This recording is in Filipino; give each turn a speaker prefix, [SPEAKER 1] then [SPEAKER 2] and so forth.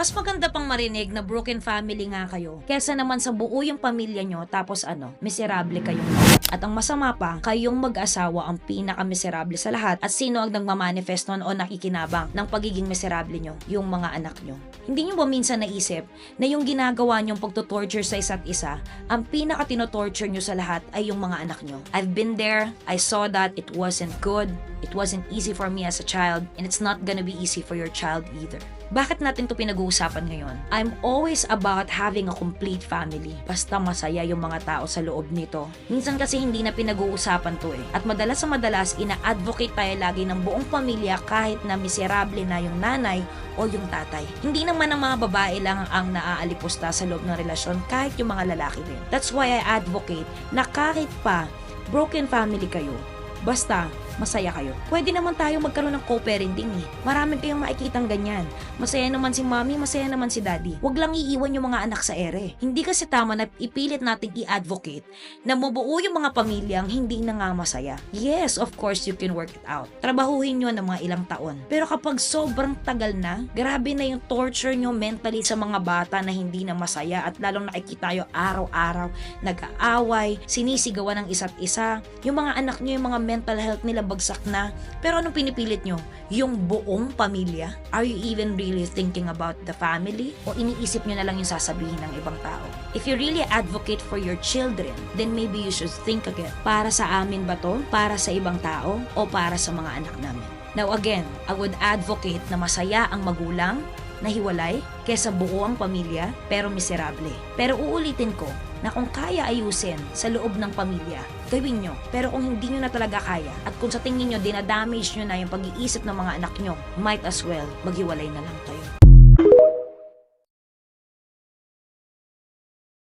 [SPEAKER 1] Mas maganda pang marinig na broken family nga kayo kesa naman sa buo yung pamilya nyo tapos miserable kayong lahat. At ang masama pa, kayong mag-asawa ang pinaka-miserable sa lahat at sino ang nagmamanifest nun o nakikinabang ng pagiging miserable nyo? Yung mga anak nyo. Hindi nyo ba minsan naisip na yung ginagawa nyong pagtutorture sa isa't isa, ang pinaka-tinotorture nyo sa lahat ay yung mga anak nyo? I've been there, I saw that, it wasn't good, it wasn't easy for me as a child, and it's not gonna be easy for your child either. Bakit natin to pinag-uusapan ngayon? I'm always about having a complete family. Basta masaya yung mga tao sa loob nito. Minsan kasi hindi na pinag-uusapan to eh. At madalas sa madalas, ina-advocate tayo lagi ng buong pamilya kahit na miserable na yung nanay o yung tatay. Hindi naman ang mga babae lang ang naaalipusta sa loob ng relasyon, kahit yung mga lalaki din. That's why I advocate na kahit pa broken family kayo, basta masaya kayo. Pwede naman tayo magkaroon ng co-parenting eh. Marami kayong makikitang ganyan. Masaya naman si mommy, masaya naman si daddy. Huwag lang iiwan yung mga anak sa ere. Hindi kasi tama na ipilit nating i-advocate na mabuo yung mga pamilyang hindi na nga masaya. Yes, of course, you can work it out. Trabahuhin nyo ng mga ilang taon. Pero kapag sobrang tagal na, grabe na yung torture nyo mentally sa mga bata na hindi na masaya at lalong nakikita tayo araw-araw, nag-aaway, sinisigawan ng isa't isa, yung mga anak nyo, yung mga mental health nila bagsak na. Pero anong pinipilit nyo? Yung buong pamilya? Are you even really thinking about the family? O iniisip nyo na lang yung sasabihin ng ibang tao? If you really advocate for your children, then maybe you should think again. Para sa amin ba to? Para sa ibang tao? O para sa mga anak namin? Now again, I would advocate na masaya ang magulang na hiwalay kesa buo ang pamilya pero miserable. Pero uulitin ko na kung kaya ayusin sa loob ng pamilya, gawin nyo. Pero kung hindi nyo na talaga kaya at kung sa tingin nyo dinadamage nyo na yung pag-iisip ng mga anak nyo, might as well maghiwalay na lang kayo.